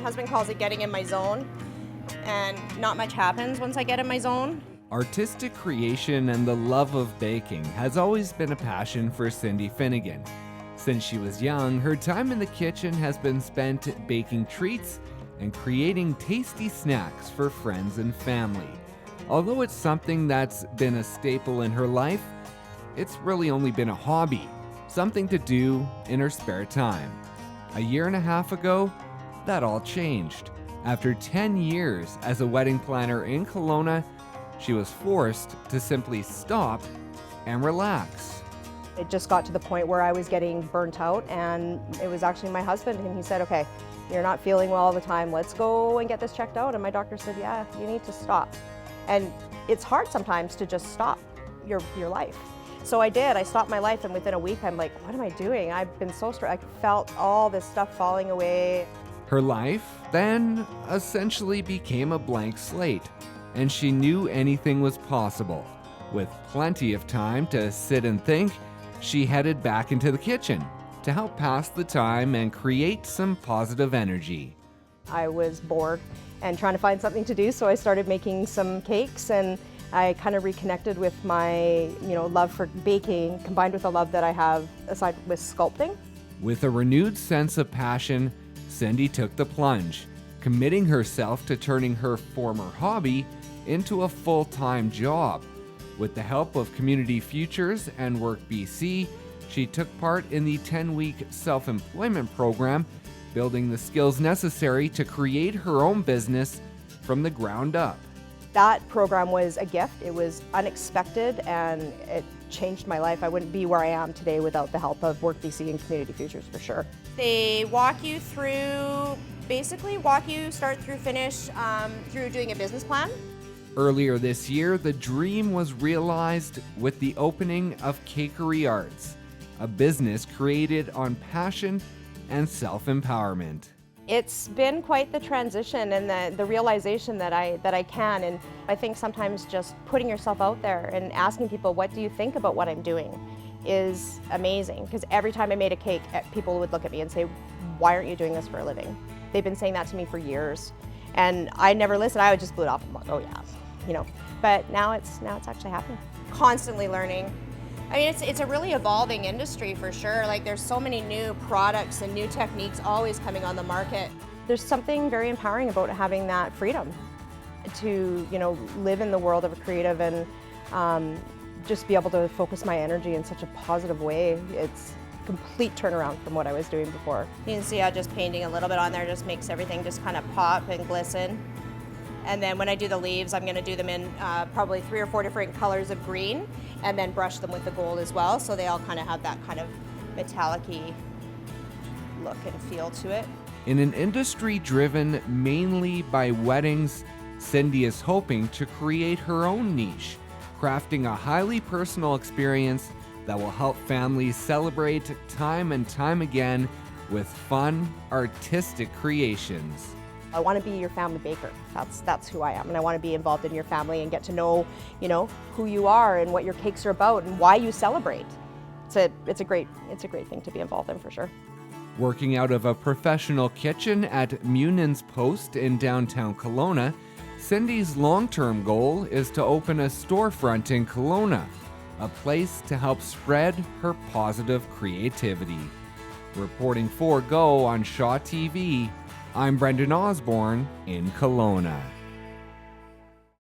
husband calls it getting in my zone, and not much happens once I get in my zone. Artistic creation and the love of baking has always been a passion for Cindy Finnegan. Since she was young, her time in the kitchen has been spent baking treats and creating tasty snacks for friends and family. Although it's something that's been a staple in her life, it's really only been a hobby, something to do in her spare time. A year and a half ago, that all changed. After 10 years as a wedding planner in Kelowna, she was forced to simply stop and relax. It just got to the point where I was getting burnt out, and it was actually my husband, and he said, okay, you're not feeling well all the time, let's go and get this checked out. And my doctor said, yeah, you need to stop. And it's hard sometimes to just stop your life. So I did, I stopped my life, and within a week I'm like, what am I doing? I've been so stressed, I felt all this stuff falling away. Her life then essentially became a blank slate, and she knew anything was possible. With plenty of time to sit and think, she headed back into the kitchen to help pass the time and create some positive energy. I was bored and trying to find something to do, so I started making some cakes, and I kind of reconnected with my love for baking, combined with a love that I have aside with sculpting. With a renewed sense of passion, Cindy took the plunge, committing herself to turning her former hobby into a full-time job. With the help of Community Futures and Work BC, she took part in the 10-week self-employment program, building the skills necessary to create her own business from the ground up. That program was a gift. It was unexpected, and it changed my life. I wouldn't be where I am today without the help of Work BC and Community Futures, for sure. They walk you through, start through finish, through doing a business plan. Earlier this year, the dream was realized with the opening of Cakery Arts, a business created on passion and self-empowerment. It's been quite the transition, and the realization that I can, and I think sometimes just putting yourself out there and asking people, what do you think about what I'm doing, is amazing. Because every time I made a cake, people would look at me and say, why aren't you doing this for a living? They've been saying that to me for years, and I never listened. I would just blew it off and like, oh yeah, But now it's actually happening. Constantly learning. I mean, it's a really evolving industry for sure. Like, there's so many new products and new techniques always coming on the market. There's something very empowering about having that freedom to, live in the world of a creative and just be able to focus my energy in such a positive way. It's a complete turnaround from what I was doing before. You can see how just painting a little bit on there just makes everything just kind of pop and glisten. And then when I do the leaves, I'm going to do them in probably 3 or 4 different colors of green, and then brush them with the gold as well, so they all kind of have that kind of metallic-y look and feel to it. In an industry driven mainly by weddings, Cindy is hoping to create her own niche, crafting a highly personal experience that will help families celebrate time and time again with fun, artistic creations. I want to be your family baker. That's who I am, and I want to be involved in your family and get to know, who you are and what your cakes are about and why you celebrate. It's a great thing to be involved in, for sure. Working out of a professional kitchen at Munins Post in downtown Kelowna, Cindy's long-term goal is to open a storefront in Kelowna, a place to help spread her positive creativity. Reporting for Go on Shaw TV, I'm Brendan Osborne in Kelowna.